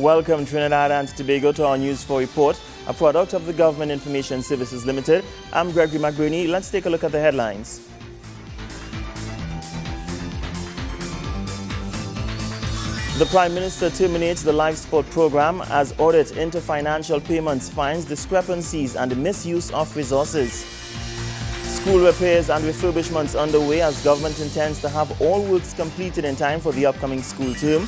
Welcome Trinidad and Tobago to our News 4 report, a product of the Government Information Services Limited. I'm Gregory McBurney. Let's take a look at the headlines. The Prime Minister terminates the life support program as audit into financial payments finds discrepancies and misuse of resources. School repairs and refurbishments underway as government intends to have all works completed in time for the upcoming school term.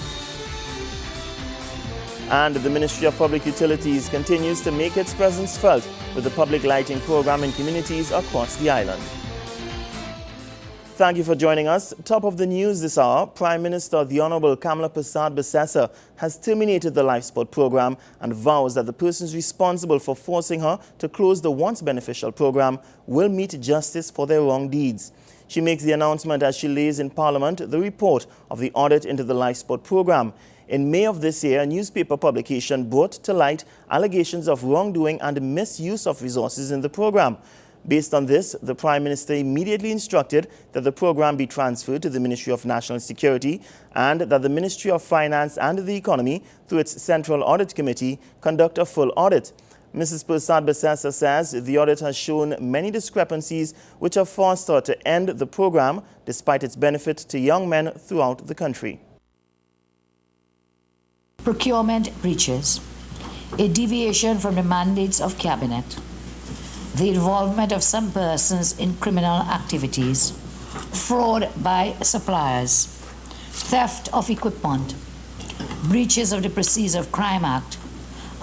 And the Ministry of Public Utilities continues to make its presence felt with the public lighting program in communities across the island. Thank you for joining us. Top of the news this hour, Prime Minister the Honorable Kamla Persad-Bissessor has terminated the life support program and vows that the persons responsible for forcing her to close the once beneficial program will meet justice for their wrong deeds. She makes the announcement as she lays in Parliament the report of the audit into the life support program. In May of this year, a newspaper publication brought to light allegations of wrongdoing and misuse of resources in the program. Based on this, the Prime Minister immediately instructed that the program be transferred to the Ministry of National Security and that the Ministry of Finance and the Economy, through its Central Audit Committee, conduct a full audit. Mrs. Persad-Bissessor says the audit has shown many discrepancies which have forced her to end the program despite its benefit to young men throughout the country. Procurement breaches, a deviation from the mandates of Cabinet, the involvement of some persons in criminal activities, fraud by suppliers, theft of equipment, breaches of the Proceeds of Crime Act,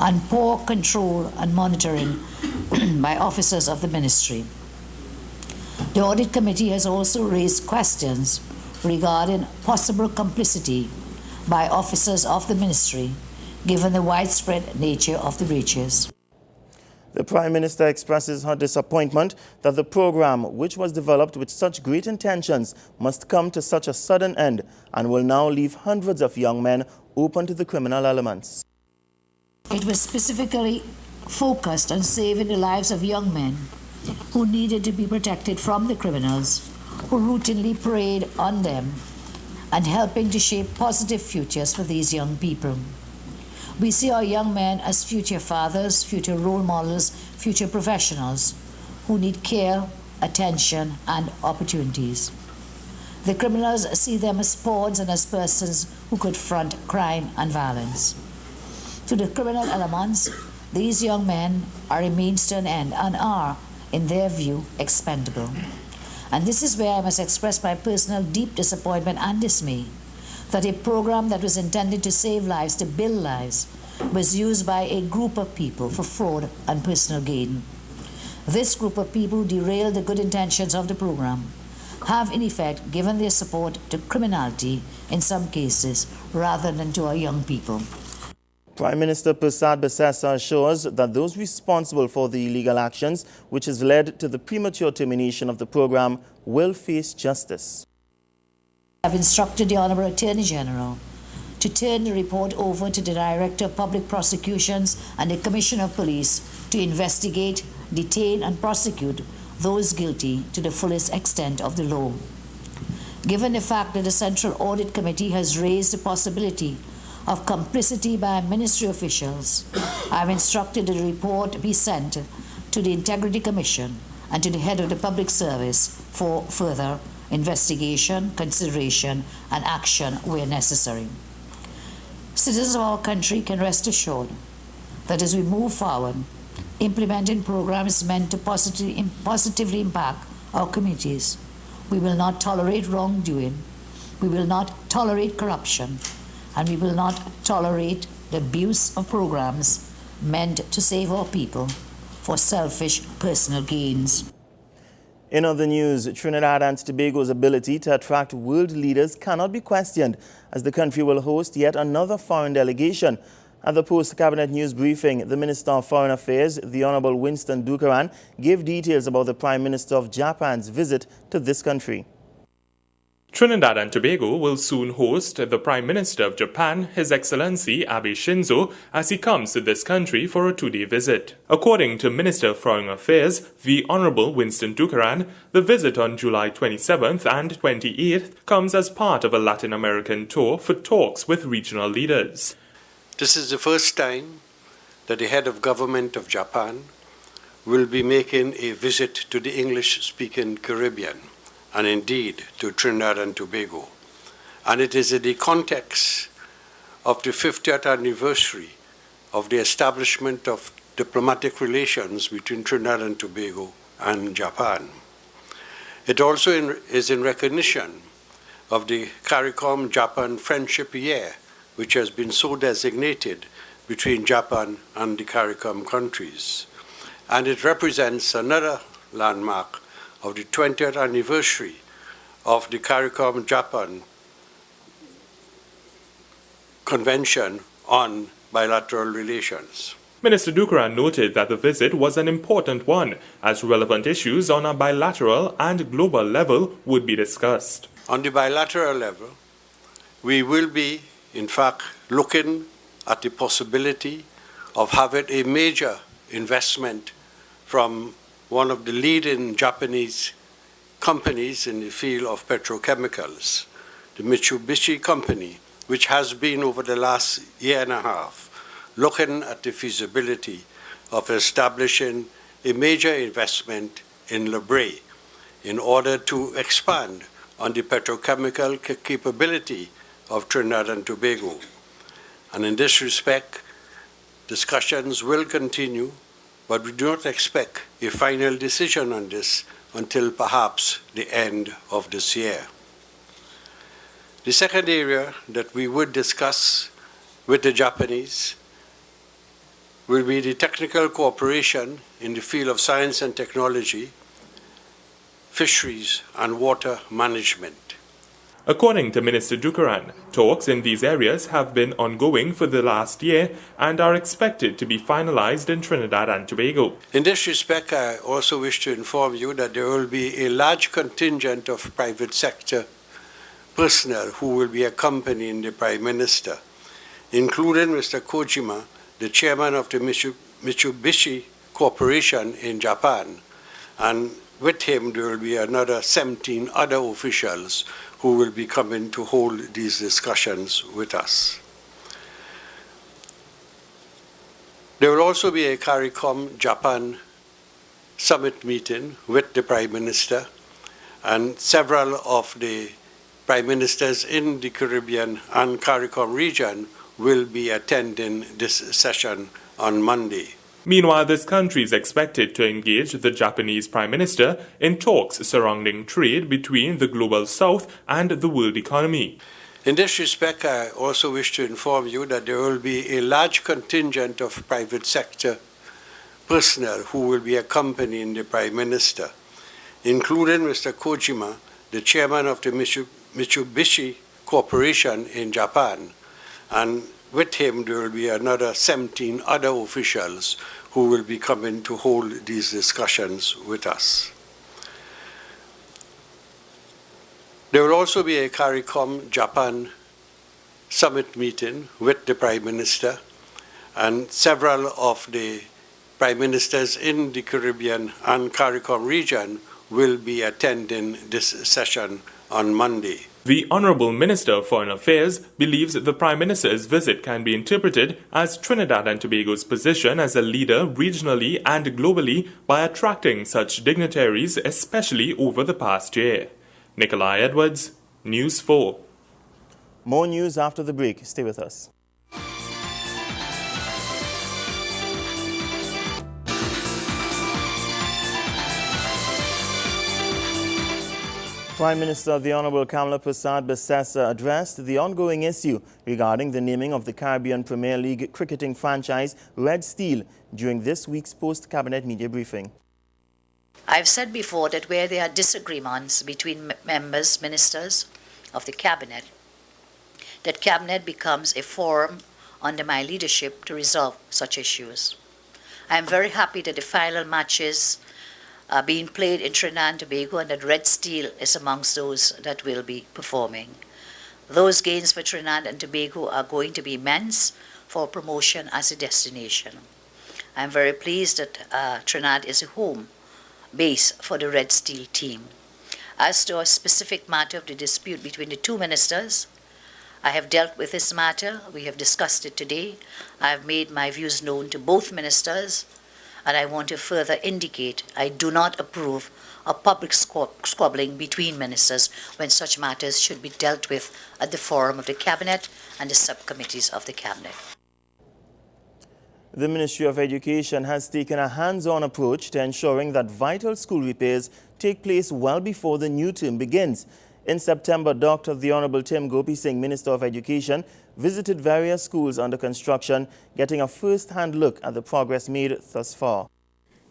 and poor control and monitoring by officers of the Ministry. The Audit Committee has also raised questions regarding possible complicity by officers of the Ministry, given the widespread nature of the breaches. The Prime Minister expresses her disappointment that the program, which was developed with such great intentions, must come to such a sudden end and will now leave hundreds of young men open to the criminal elements. It was specifically focused on saving the lives of young men who needed to be protected from the criminals who routinely preyed on them, and helping to shape positive futures for these young people. We see our young men as future fathers, future role models, future professionals who need care, attention, and opportunities. The criminals see them as pawns and as persons who could front crime and violence. To the criminal elements, these young men are a means to an end and are, in their view, expendable. And this is where I must express my personal deep disappointment and dismay that a program that was intended to save lives, to build lives, was used by a group of people for fraud and personal gain. This group of people who derailed the good intentions of the program have in effect given their support to criminality in some cases rather than to our young people. Prime Minister Persad-Bissessor assures that those responsible for the illegal actions which has led to the premature termination of the program will face justice. I have instructed the Honourable Attorney General to turn the report over to the Director of Public Prosecutions and the Commissioner of Police to investigate, detain and prosecute those guilty to the fullest extent of the law. Given the fact that the Central Audit Committee has raised the possibility of complicity by ministry officials, I have instructed the report be sent to the Integrity Commission and to the head of the Public Service for further investigation, consideration, and action where necessary. Citizens of our country can rest assured that as we move forward, implementing programs meant to positively impact our communities, we will not tolerate wrongdoing, we will not tolerate corruption, and we will not tolerate the abuse of programs meant to save our people for selfish personal gains. In other news, Trinidad and Tobago's ability to attract world leaders cannot be questioned as the country will host yet another foreign delegation. At the post-cabinet news briefing, the Minister of Foreign Affairs, the Honorable Winston Dukaran, gave details about the Prime Minister of Japan's visit to this country. Trinidad and Tobago will soon host the Prime Minister of Japan, His Excellency Abe Shinzo, as he comes to this country for a two-day visit. According to Minister of Foreign Affairs, the Honorable Winston Dukaran, the visit on July 27th and 28th comes as part of a Latin American tour for talks with regional leaders. This is the first time that the head of government of Japan will be making a visit to the English-speaking Caribbean, and indeed to Trinidad and Tobago. And it is in the context of the 50th anniversary of the establishment of diplomatic relations between Trinidad and Tobago and Japan. It also is in recognition of the CARICOM-Japan Friendship Year, which has been so designated between Japan and the CARICOM countries. And it represents another landmark of the 20th anniversary of the CARICOM-Japan Convention on Bilateral Relations. Minister Dukuran noted that the visit was an important one, as relevant issues on a bilateral and global level would be discussed. On the bilateral level, we will be, in fact, looking at the possibility of having a major investment from one of the leading Japanese companies in the field of petrochemicals, the Mitsubishi Company, which has been over the last year and a half looking at the feasibility of establishing a major investment in Le Bray in order to expand on the petrochemical capability of Trinidad and Tobago. And in this respect, discussions will continue, but we do not expect a final decision on this until perhaps the end of this year. The second area that we would discuss with the Japanese will be the technical cooperation in the field of science and technology, fisheries, and water management. According to Minister Dukuran, talks in these areas have been ongoing for the last year and are expected to be finalized in Trinidad and Tobago. In this respect, I also wish to inform you that there will be a large contingent of private sector personnel who will be accompanying the Prime Minister, including Mr. Kojima, the chairman of the Mitsubishi Corporation in Japan, and with him there will be another 17 other officials who will be coming to hold these discussions with us. There will also be a CARICOM Japan summit meeting with the Prime Minister, and several of the Prime Ministers in the Caribbean and CARICOM region will be attending this session on Monday. Meanwhile, this country is expected to engage the Japanese Prime Minister in talks surrounding trade between the Global South and the world economy. In this respect, I also wish to inform you that there will be a large contingent of private sector personnel who will be accompanying the Prime Minister, including Mr. Kojima, the chairman of the Mitsubishi Corporation in Japan, and with him there will be another 17 other officials who will be coming to hold these discussions with us. There will also be a CARICOM Japan summit meeting with the Prime Minister, and several of the Prime Ministers in the Caribbean and CARICOM region will be attending this session on Monday. The Honourable Minister of Foreign Affairs believes the Prime Minister's visit can be interpreted as Trinidad and Tobago's position as a leader regionally and globally by attracting such dignitaries, especially over the past year. Nikolai Edwards, News 4. More news after the break. Stay with us. Prime Minister the Honourable Kamla Persad-Bissessar addressed the ongoing issue regarding the naming of the Caribbean Premier League cricketing franchise Red Steel during this week's post-cabinet media briefing. I've said before that where there are disagreements between members, ministers of the cabinet, that cabinet becomes a forum under my leadership to resolve such issues. I am very happy that the final matches are being played in Trinidad and Tobago and that Red Steel is amongst those that will be performing. Those gains for Trinidad and Tobago are going to be immense for promotion as a destination. I am very pleased that Trinidad is a home base for the Red Steel team. As to a specific matter of the dispute between the two ministers, I have dealt with this matter. We have discussed it today. I have made my views known to both ministers, and I want to further indicate I do not approve of public squabbling between ministers when such matters should be dealt with at the forum of the Cabinet and the subcommittees of the Cabinet. The Ministry of Education has taken a hands-on approach to ensuring that vital school repairs take place well before the new term begins. In September, Dr. The Honorable Tim Gopi Singh, Minister of Education, visited various schools under construction, getting a first-hand look at the progress made thus far.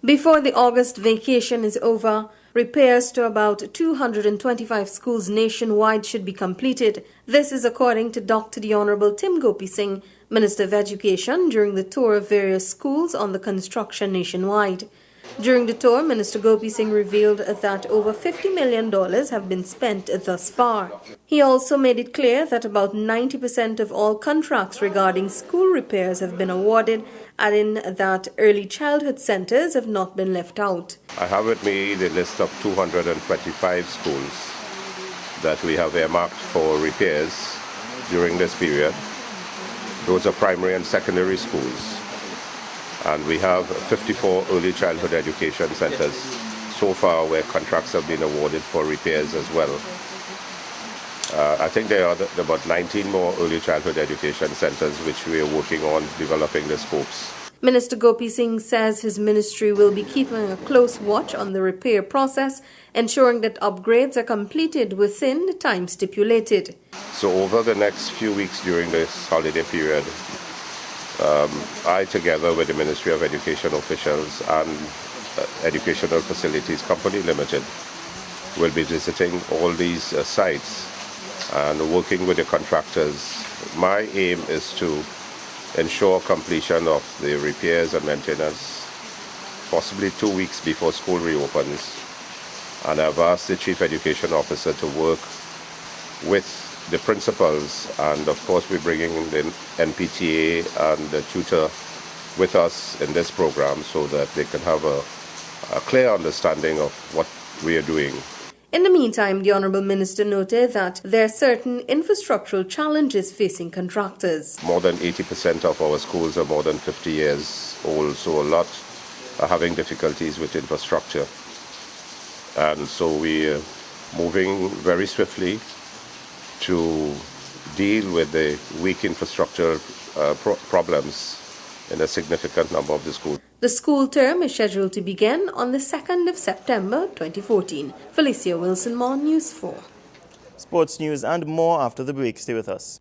Before the August vacation is over, repairs to about 225 schools nationwide should be completed. This is according to Dr. The Honorable Tim Gopi Singh, Minister of Education, during the tour of various schools on the construction nationwide. During the tour, Minister Gopi Singh revealed that over $50 million have been spent thus far. He also made it clear that about 90% of all contracts regarding school repairs have been awarded, adding that early childhood centers have not been left out. I have with me the list of 225 schools that we have earmarked for repairs during this period. Those are primary and secondary schools. And we have 54 early childhood education centers so far where contracts have been awarded for repairs as well. I think there are about 19 more early childhood education centers which we are working on developing the scopes. Minister Gopi Singh says his ministry will be keeping a close watch on the repair process, ensuring that upgrades are completed within the time stipulated. So over the next few weeks during this holiday period, I, together with the Ministry of Education officials and Educational Facilities Company Limited, will be visiting all these sites and working with the contractors. My aim is to ensure completion of the repairs and maintenance possibly 2 weeks before school reopens. And I've asked the Chief Education Officer to work with the principals, and of course we're bringing in the NPTA and the tutor with us in this program so that they can have a clear understanding of what we are doing. In the meantime, the Honourable Minister noted that there are certain infrastructural challenges facing contractors. More than 80% of our schools are more than 50 years old, so a lot are having difficulties with infrastructure. And so we're moving very swiftly to deal with the weak infrastructure problems in a significant number of the schools. The school term is scheduled to begin on the 2nd of September 2014. Felicia Wilson, More News 4. Sports news and more after the break. Stay with us.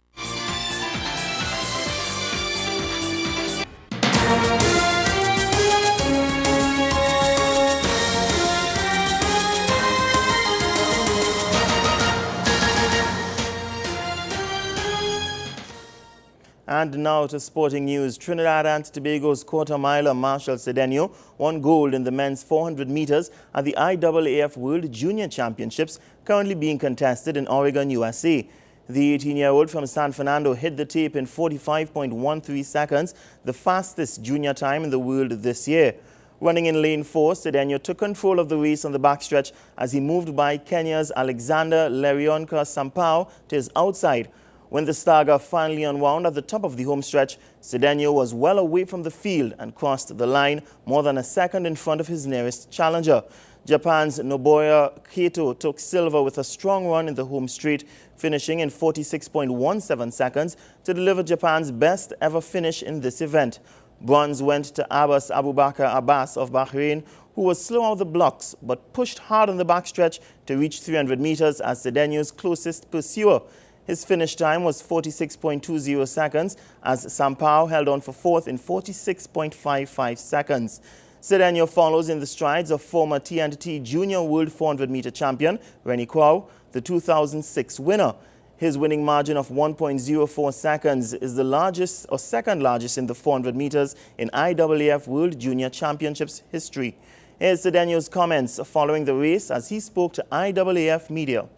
And now to sporting news. Trinidad and Tobago's quarter-miler Marshall Cedeno won gold in the men's 400 meters at the IAAF World Junior Championships currently being contested in Oregon, USA. The 18-year-old from San Fernando hit the tape in 45.13 seconds, the fastest junior time in the world this year. Running in lane 4, Cedeno took control of the race on the backstretch as he moved by Kenya's Alexander Lerionka Sampao to his outside. When the stagger finally unwound at the top of the home stretch, Cedeno was well away from the field and crossed the line more than a second in front of his nearest challenger. Japan's Nobuya Kato took silver with a strong run in the home straight, finishing in 46.17 seconds to deliver Japan's best ever finish in this event. Bronze went to Abbas Abubakar Abbas of Bahrain, who was slow out the blocks but pushed hard on the backstretch to reach 300 meters as Cedeno's closest pursuer. His finish time was 46.20 seconds as Sampao held on for fourth in 46.55 seconds. Cedeno follows in the strides of former TNT Junior World 400-meter champion Rennie Kwao, the 2006 winner. His winning margin of 1.04 seconds is the largest or second largest in the 400 meters in IAAF World Junior Championships history. Here's Cedeno's comments following the race as he spoke to IAAF media.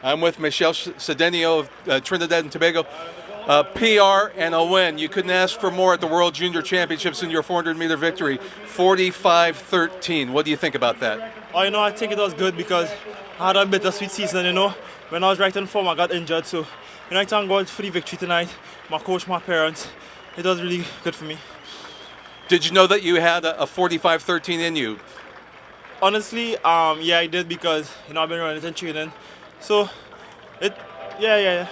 I'm with Michelle Cedeno of Trinidad and Tobago. PR and a win. You couldn't ask for more at the World Junior Championships in your 400-meter victory, 45-13. What do you think about that? I think it was good because I had a bittersweet season, you know. When I was right in form, I got injured. So, I thank God for the victory tonight. My coach, my parents. It was really good for me. Did you know that you had a 45-13 in you? Honestly, yeah, I did because, I've been running and training. So, yeah.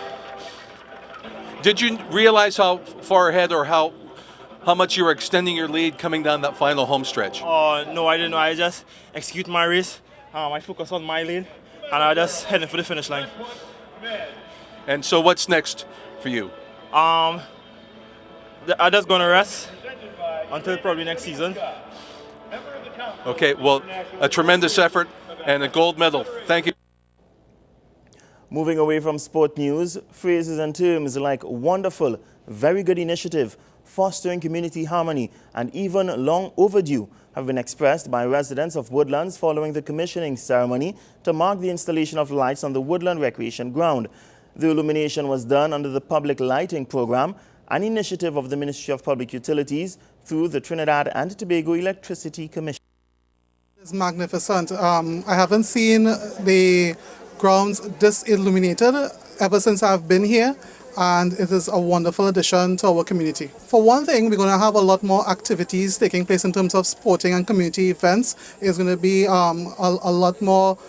Did you realize how far ahead or how much you were extending your lead coming down that final home stretch? No, I didn't know. I just execute my race. I focus on my lane, and I just heading for the finish line. And so what's next for you? I'm just going to rest until probably next season. Okay, well, a tremendous effort and a gold medal. Thank you. Moving away from sport news, phrases and terms like wonderful, very good initiative, fostering community harmony, and even long overdue have been expressed by residents of Woodlands following the commissioning ceremony to mark the installation of lights on the Woodland Recreation Ground. The illumination was done under the Public Lighting Program, an initiative of the Ministry of Public Utilities through the Trinidad and Tobago Electricity Commission. It's magnificent. I haven't seen the grounds this illuminated ever since I've been here, and it is a wonderful addition to our community. For one thing, we're going to have a lot more activities taking place in terms of sporting and community events. It's going to be a lot more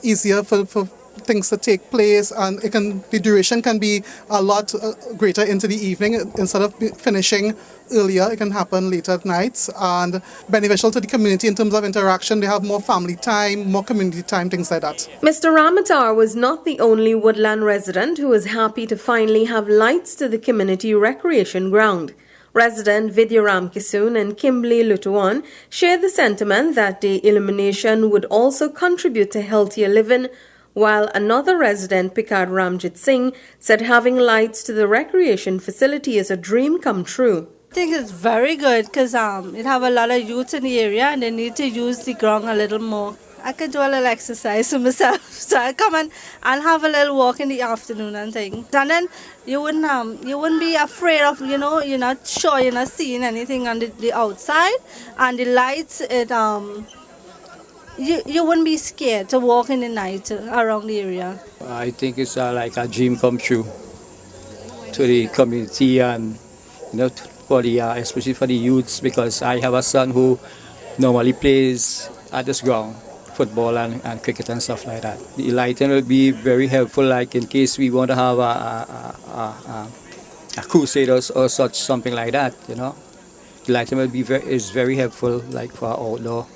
easier for things to take place, and the duration can be a lot greater into the evening. Instead of finishing earlier, it can happen later at nights, and beneficial to the community in terms of interaction. They have more family time, more community time, things like that. Mr. Ramatar was not the only Woodland resident who was happy to finally have lights to the community recreation ground. Resident Vidyaram Kisoon and Kimberly Lutuan shared the sentiment that the illumination would also contribute to healthier living, while another resident, Pikad Ramjit Singh, said having lights to the recreation facility is a dream come true. I think it's very good because it have a lot of youth in the area and they need to use the ground a little more. I could do a little exercise for myself, so I come and have a little walk in the afternoon and things. And then you wouldn't be afraid of, you're not sure, you're not seeing anything on the outside, and the lights, you wouldn't be scared to walk in the night around the area. I think it's like a dream come true to the community and for the especially for the youths, because I have a son who normally plays at this ground, football and cricket and stuff like that. The lighting will be very helpful, like in case we want to have a crusade or such something like that. The lighting will be very helpful, like for outdoor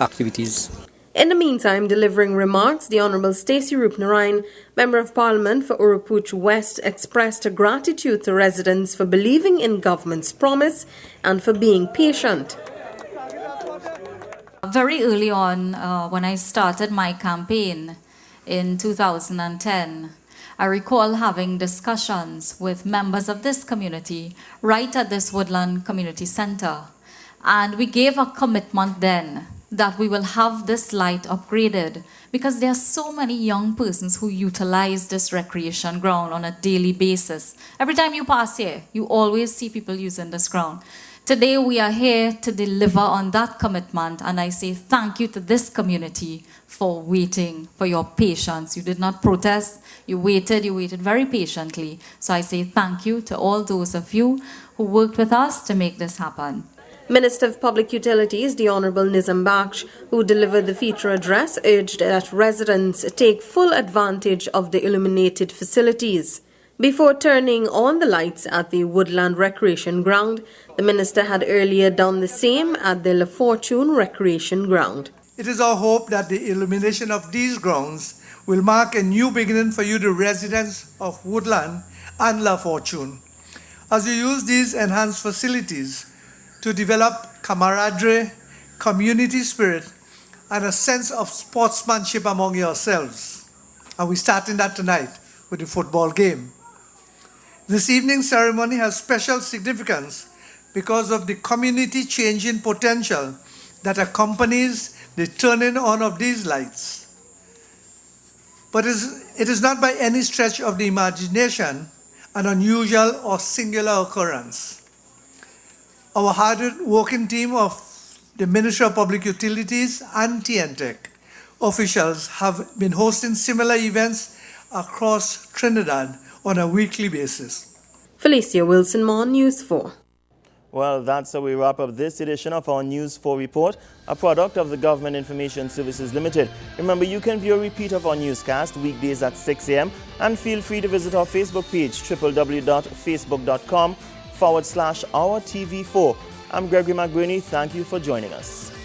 activities. In the meantime, delivering remarks, the Honourable Stacey Roopnaraine, Member of Parliament for Urupooch West, expressed her gratitude to residents for believing in government's promise and for being patient. Very early on, when I started my campaign in 2010, I recall having discussions with members of this community right at this Woodland Community Centre. And we gave a commitment then that we will have this light upgraded because there are so many young persons who utilize this recreation ground on a daily basis. Every time you pass here, you always see people using this ground. Today we are here to deliver on that commitment, and I say thank you to this community for waiting, for your patience. You did not protest, you waited very patiently. So I say thank you to all those of you who worked with us to make this happen. Minister of Public Utilities, the Honourable Nizam Bakhsh, who delivered the feature address, urged that residents take full advantage of the illuminated facilities. Before turning on the lights at the Woodland Recreation Ground, the Minister had earlier done the same at the La Fortune Recreation Ground. It is our hope that the illumination of these grounds will mark a new beginning for you, the residents of Woodland and La Fortune, as you use these enhanced facilities to develop camaraderie, community spirit, and a sense of sportsmanship among yourselves. And we're starting that tonight with the football game. This evening's ceremony has special significance because of the community-changing potential that accompanies the turning on of these lights. But it is not by any stretch of the imagination an unusual or singular occurrence. Our hard-working team of the Ministry of Public Utilities and TNTech officials have been hosting similar events across Trinidad on a weekly basis. Felicia Wilson Moore, News 4. Well, that's how we wrap up this edition of our News 4 report, a product of the Government Information Services Limited. Remember, you can view a repeat of our newscast weekdays at 6 a.m. and feel free to visit our Facebook page, www.facebook.com/OurTV4. I'm Gregory McBurney. Thank you for joining us.